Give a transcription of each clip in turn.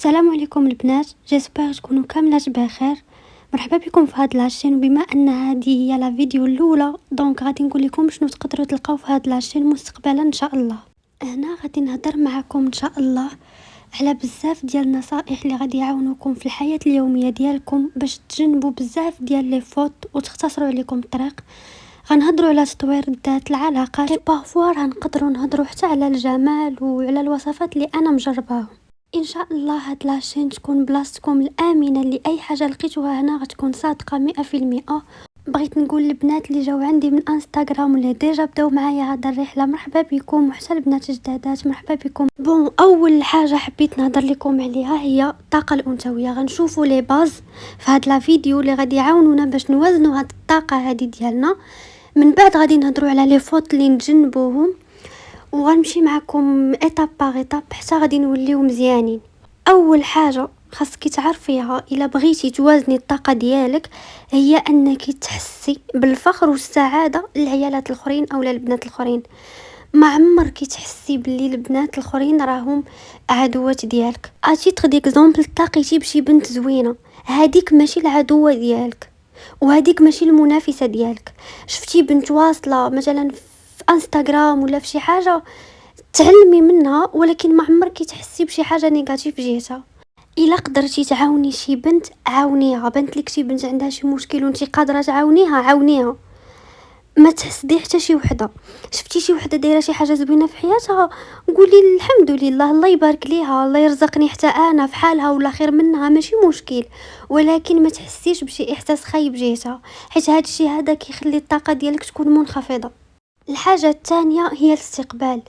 السلام عليكم البنات، جيسبر تكونوا كاملات بخير. مرحبا بكم في هاد لاشين. وبما ان هذه هي لا فيديو الاولى دونك غادي نقول لكم شنو تقدروا تلقاو في هاد لاشين مستقبلا ان شاء الله. هنا غادي نهضر معكم ان شاء الله على بزاف ديال النصائح اللي غادي يعاونوكم في الحياه اليوميه ديالكم باش تجنبوا بزاف ديال لي فوت وتختصروا عليكم الطريق. غنهضروا على تطوير الذات، العلاقات، بارفوا غنقدروا نهضروا حتى على الجمال وعلى الوصفات اللي انا مجرباهم. ان شاء الله هاد لاشين تكون بلاصتكم الامنه اللي اي حاجه لقيتوها هنا غتكون صادقه 100%. بغيت نقول للبنات اللي جاو عندي من انستغرام واللي ديجا بداو معايا هاد الرحله مرحبا بكم، وحتى البنات الجدادات مرحبا بكم. اول حاجه حبيت نهضر لكم عليها هي الطاقه الانثويه. غنشوفوا لي باز في هاد لا فيديو اللي غادي يعاونونا باش نوازنوا هاد الطاقه هادي ديالنا. من بعد غادي نهضروا على لي فوت اللي نتجنبوهم، وغنمشي معكم ايتاب باغ ايتاب حتى غادي نوليو مزيانين. اول حاجه خاصك تعرفيها الا بغيتي توازني الطاقه ديالك هي انك تحسي بالفخر والسعاده للعيالات الاخرين او للبنات الاخرين. ما عمرك تحسي باللي البنات الاخرين راهم عدوات ديالك. اتي تخديك زومبل تلاقيتي بشي بنت زوينه، هذيك ماشي العدوه ديالك وهذيك ماشي المنافسه ديالك. شفتي بنت واصله مثلا في انستغرام ولا في شي حاجه تعلمي منها، ولكن ما عمرك تحسي بشي حاجه نيجاتيف جهتها. الا قدرتي تعاوني شي بنت عاونيها، بنت لك شي بنت عندها شي مشكل وانت قادره تعاونيها عاونيها، ما تحسدي حتى شي وحده. شفتي شي وحده دايره شي حاجه زوينه في حياتها قولي الحمد لله، الله يبارك ليها، الله يرزقني حتى انا في حالها ولا خير منها، ماشي مشكل. ولكن ما تحسيش بشي احساس خايب جهتها، حيت هذا الشيء هذا كيخلي الطاقه ديالك تكون منخفضه. الحاجه الثانيه هي الاستقبال.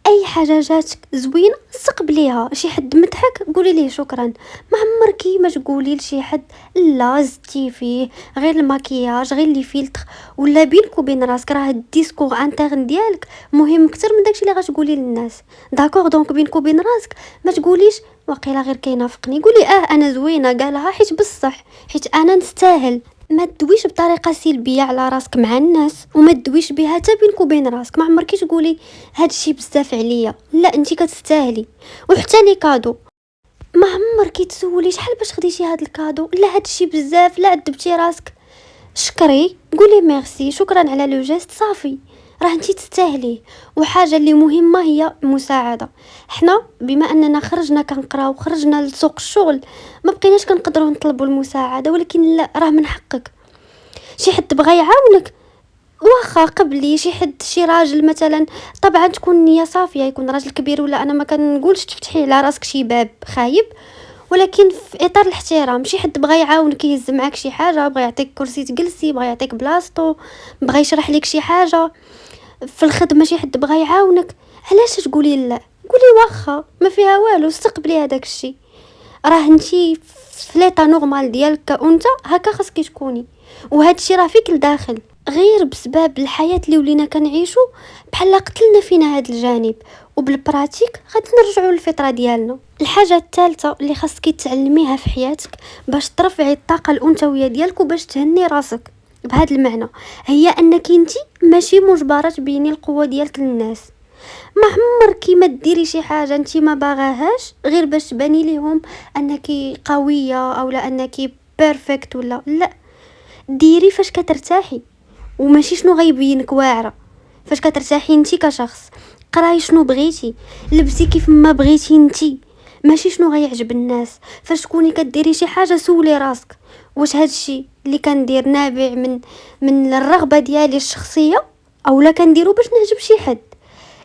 اي حاجه جاتك زوينه استقبليها. شي حد مضحك قولي ليه شكرا. ما عمركي ما تقولي لشي حد لا زدتي فيه غير الماكياج غير لي فيلتر ولا بينك وبين راسك. راه الديسكور انترن ديالك مهم اكثر من داكشي اللي غتقولي للناس. داكور دونك بينك وبين راسك ما تقوليش واقيلا غير كينافقني، قولي انا زوينه قالها حيت بصح حيت انا نستاهل. ما تدويش بطريقه سلبيه على راسك مع الناس، وما تدويش بها حتى بينك وبين راسك. ما عمركي تقولي هاد الشيء بزاف عليا، لا انت كتستاهلي. وحتى لي كادو ما عمركي تسولي شحال باش خديتي هاد الكادو، لا هاد الشيء بزاف، لا عذبتي راسك، شكري قولي ميرسي شكرا على لو جيست صافي، راه انتي تستاهليه. وحاجه اللي مهمه هي المساعده. حنا بما اننا خرجنا كنقراو خرجنا لسوق الشغل ما بقيناش كنقدروا نطلبوا المساعده، ولكن لا راه من حقك. شي حد بغى يعاونك واخا قبلي شي حد شي راجل مثلا، طبعا تكون نيه صافيه، يكون راجل كبير ولا انا ما كنقولش تفتحي على راسك شي باب خايب، ولكن في اطار الاحترام. شي حد بغى يعاونك يهز معاك شي حاجه، بغى يعطيك كرسي تجلسي، بغى يعطيك بلاصتو، بغى يشرح لك شي حاجه في الخدمه، شي حد بغى يعاونك، علاش تقولي لا؟ قولي واخا ما فيها والو، استقبلي هذاك الشيء. راه انتي في ليطا نورمال ديالك كأنثى هكا خاصك تكوني، وهذا الشيء راه فيك لداخل. غير بسبب الحياه اللي ولينا كنعيشو بحال قتلنا فينا هذا الجانب، وبالبراتيك غادي نرجعوا للفطره ديالنا. الحاجه الثالثه اللي خاصك تعلميها في حياتك باش ترفعي الطاقه الانثويه ديالك وباش تهني راسك بهذا المعنى هي انك انتي ماشي مجبره تبيني القوه ديالك للناس. ما عمركي ما ديري شي حاجه انتي ما باغاهاش غير باش تباني ليهم انك قويه او لا انك بيرفكت ولا لا. ديري فاش كترتاحي وماشي شنو غيبينك واعره. فاش كترتاحي انتي كشخص، قراي شنو بغيتي، لبسي كيف ما بغيتي انتي، ماشي شنو غيعجب الناس. فاش تكوني كديري شي حاجه سولي راسك واش هاد الشيء اللي كندير نابع من الرغبه ديالي الشخصيه او لا كنديرو باش نعجب شي حد.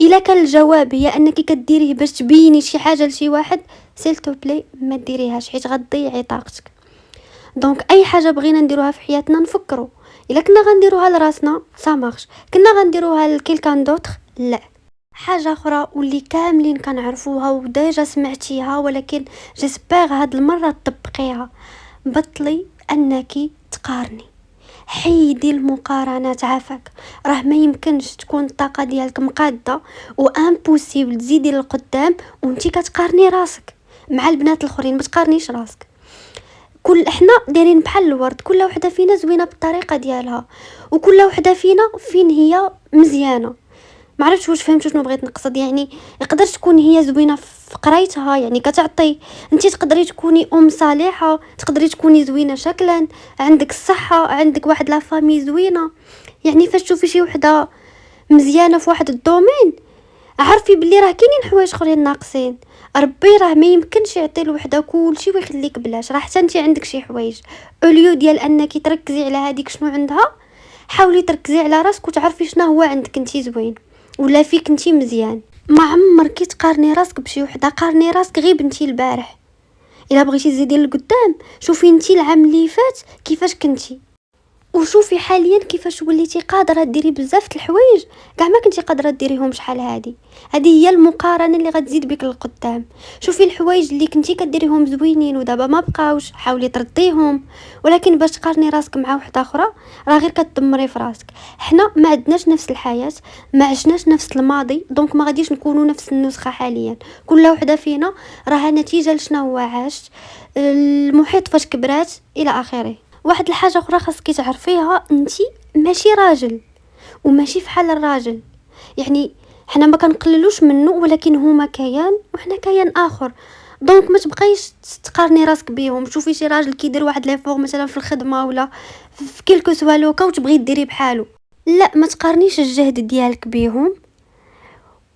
الا كان الجواب هي انك كديريه باش تبيني شي حاجه لشي واحد، سيل تو بلاي ما ديريهاش حيت غتضيعي طاقتك. دونك اي حاجه بغينا نديروها في حياتنا نفكروا الا كنا غنديروها لراسنا سا مارش، كنا غنديروها لكيلكان دوطخ لا. حاجه اخرى واللي كاملين كنعرفوها وديجا سمعتيها ولكن جيسبر هاد المره تطبقيها، بطلي انك تقارني. حيدي المقارنات عافاك. راه ما يمكنش تكون الطاقه ديالك مقاده وامبوسيبل تزيدي للقدام وانتي كتقارني راسك مع البنات الاخرين. ما تقارنيش راسك. احنا دايرين بحال الورد، كل وحده فينا زوينه بالطريقه ديالها، وكل وحده فينا فين هي مزيانه. ما عرفتش واش فهمتوا شنو بغيت نقصد. يعني يقدر تكون هي زوينه في قرايتها، يعني كتعطي، انت تقدري تكوني صالحه، تقدري تكوني زوينه شكلا، عندك الصحه، عندك واحد لا فامي زوينه. يعني فاش تشوفي شي وحده مزيانه في واحد الدومين، عرفي بلي راه كاينين حوايج اخرين ناقصين. ربي راه ما يمكنش يعطي الوحده كلشي ويخليك بلاش، راه حتى انت عندك شي حوايج. اوليو ديال انك تركزي على هذيك شنو عندها، حاولي تركزي على راسك وتعرفي شنو هو عندك انت زوين ولا فيك انت مزيان. ما عمرك تقارني راسك بشي وحده، قارني راسك غير بنتي البارح. الا بغيتي تزيدي لقدام، شوفي انت العام اللي فات كيفاش كنتي، وشوفي حاليا كيفاش وليتي قادره ديري بزاف د الحوايج كاع ما كنتي قادره ديريهم شحال هذه هي المقارنه اللي غتزيد بك للقدام. شوفي الحوايج اللي كنتي كديريهم زوينين ودابا ما بقاوش، حاولي ترديهم. ولكن باش تقارني راسك مع وحده اخرى راه غير كتدمري في راسك. حنا ما عندناش نفس الحياه، ما عشناش نفس الماضي، دونك ما غاديش نكونوا نفس النسخه حاليا. كل وحده فينا راها نتيجه لشنا هو عاش، المحيط فاش كبرات الى اخره. واحد الحاجه اخرى خاصك تعرفيها، انتي ماشي راجل وماشي فحال الراجل. يعني حنا ما كنقللوش منه، ولكن هما كيان وحنا كيان اخر. دونك ما تبقايش تقارني راسك بيهم. شوفي شي راجل كيدير واحد ليفور مثلا في الخدمه ولا في كيلكو سوا لوكا وتبغي ديري بحالو، لا ما تقارنيش الجهد ديالك بيهم.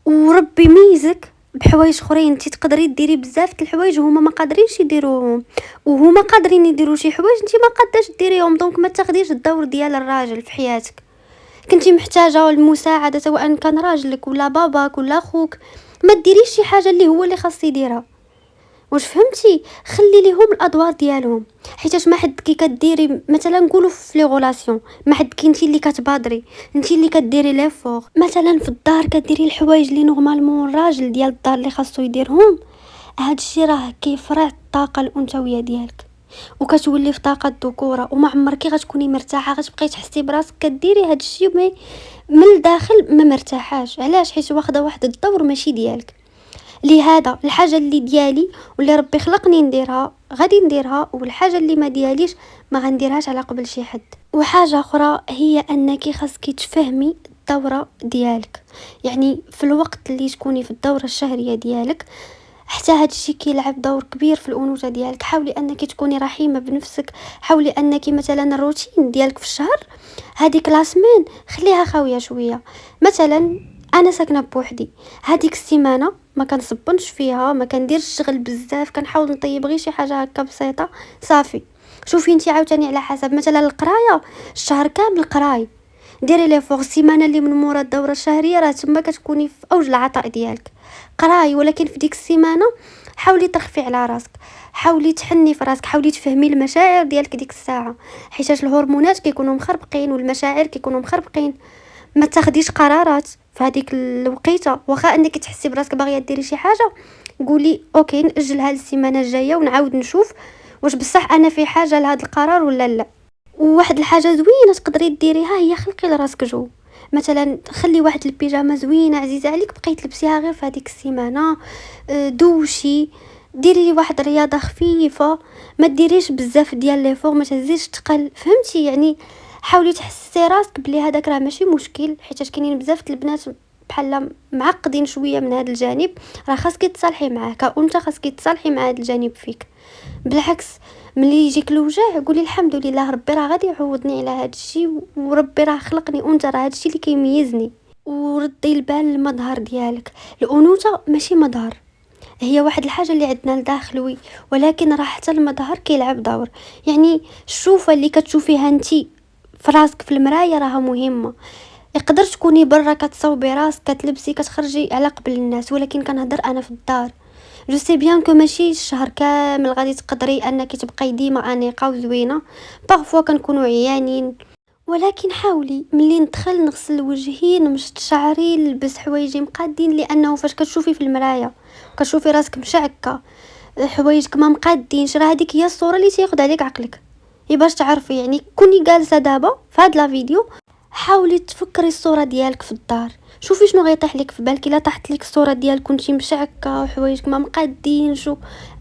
وربي ميزك بحوايج اخرين، انت تقدري ديري بزاف د الحوايج وهما ما قادرينش يديروهم، وهما قادرين يديروا شي حوايج انت ما قاداش ديريهم. دونك ما تاخديش الدور ديال الراجل في حياتك. كنتي محتاجه المساعده سواء كان راجلك ولا باباك ولا خوك، ما ديريش شي حاجه اللي هو اللي خاص يديرها. واش فهمتي؟ خلي ليهم الادوار ديالهم. حيتاش ما حد كي كديري مثلا نقولوا في لي غولاسيون، ما حد كنتي اللي كتبادري، انتي اللي كديري ليفور. مثلا في الدار كديري الحوايج اللي نورمالمون الراجل ديال الدار اللي خاصو يديرهم، هاد الشيء راه كيفرع الطاقه الانثويه ديالك وكتولي في طاقه الذكوره، وما عمرك غتكوني مرتاحه. غتبقاي تحسي براسك كديري هاد الشيء من الداخل ما مرتاحاش. علاش؟ حيت واخده واحد الدور ماشي ديالك. لهذا الحاجه اللي ديالي واللي ربي خلقني نديرها غادي نديرها، والحاجه اللي ما دياليش ما غنديرهاش على قبل شي حد. وحاجه اخرى هي انك خاصك تفهمي الدوره ديالك. يعني في الوقت اللي تكوني في الدوره الشهريه ديالك، حتى هاد الشيء كيلعب دور كبير في الانوثه ديالك. حاولي انك تكوني رحيمه بنفسك. حاولي انك مثلا الروتين ديالك في الشهر هذيك لاسمين خليها خاويه شويه. مثلا انا ساكنه بوحدي، هذيك السيمانه ما كنصبنش فيها، ما كنديرش شغل بزاف، كنحاول نطيب غير شي حاجه هكا بسيطه صافي. شوفي انت عاوتاني على حسب، مثلا القرايه الشهر كامل قراي، ديري لي فوق السيمانه اللي من مورا الدوره الشهريه راه تما كتكوني في اوج العطاء ديالك قراي. ولكن في ديك السيمانه حاولي تخفي على راسك، حاولي تحني في راسك، حاولي تفهمي المشاعر ديالك ديك الساعه، حيت الهرمونات كيكونوا مخربقين والمشاعر كيكونوا مخربقين. ما تاخديش قرارات في هذيك الوقيته. واخا انك تحسي براسك باغيه ديري شي حاجه، قولي اوكي ناجلها للسيمانه الجايه ونعاود نشوف واش بصح انا في حاجه لهذا القرار ولا لا. وواحد الحاجه زوينه تقدري ديريها هي خلقي لراسك جو. مثلا خلي واحد البيجامه زوينه عزيزه عليك بقيت تلبسيها غير في هذيك السيمانه، دوشي، ديري واحد رياضه خفيفه، ما ديريش بزاف ديال لي فور، ما تهزيش تقل، فهمتي؟ يعني حاولي تحسسي راسك بلي هذاك راه ماشي مشكل. حيت كاينين بزاف د البنات بحال معقدين شويه من هذا الجانب. راه خاصك تصالحي معاه وانت خاصك تصالحي مع هذا الجانب فيك. بالعكس، ملي يجيك الوجع قولي الحمد لله ربي راه غادي يعوضني على هذا الشيء، وربي راه خلقني انثى، راه هذا الشيء اللي كيميزني. وردي البال المظهر ديالك. الانوثه ماشي مظهر، هي واحد الحاجه اللي عندنا الداخلوي، ولكن راه حتى المظهر كيلعب دور. يعني الشوفه اللي كتشوفيها انتي في راسك في المرايه راها مهمه. يقدر تكوني برا كتصوبي راسك كتلبسي كتخرجي على قبل الناس، ولكن كنهضر انا في الدار. جو سي بيان كو ماشي الشهر كامل غادي تقدري انك تبقاي ديما انيقه وزوينه، بارفوا كنكونوا عيانين. ولكن حاولي ملي ندخل نغسل وجهي نمشط شعري نلبس حوايجي مقادين، لانه فاش كتشوفي في المرايه كتشوفي راسك مشعكه حوايجك ما مقادينش، راه هذيك هي الصوره اللي تياخذ عليك عقلك. باش تعرفي يعني كوني جالسه دابا في هاد لا فيديو، حاولي تفكري الصوره ديالك في الدار، شوفي شنو غيطيح لك في بالك. الا طاحت لك الصوره ديالك كنتي مشعكه وحوايجك ما مقادينش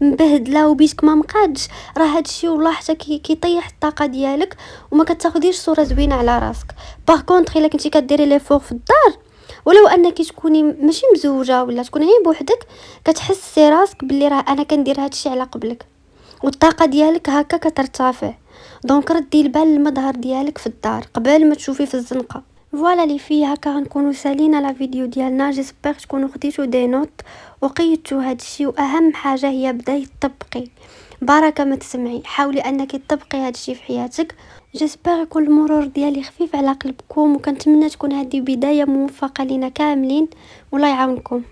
مبهدله وبيتك ما مقادش، راه هادشي والله حتى كيطيح الطاقه ديالك وما كتاخديش صوره زوينه على راسك. باغ كونطخ الا كنتي كديري لي فور في الدار، ولو انك تكوني ماشي مزوجه ولا تكوني غير بوحدك، كتحسي راسك باللي راه انا كندير هادشي على قبلك، والطاقه ديالك هكا كترتفع. دونك ردي البال المظهر ديالك في الدار قبل ما تشوفي في الزنقه. فوالا لي في هكا غنكونوا سالينا لا فيديو ديالنا. جيسبر تكونوا خديتوا دي نوت وقيدتوا هادشي، واهم حاجه هي بداي تطبقي. بركه ما تسمعي، حاولي انك تطبقي هادشي في حياتك. جيسبر يكون المرور ديالي خفيف على قلبكم، وكنتمنى تكون هذه بدايه موفقه لينا كاملين، والله يعاونكم.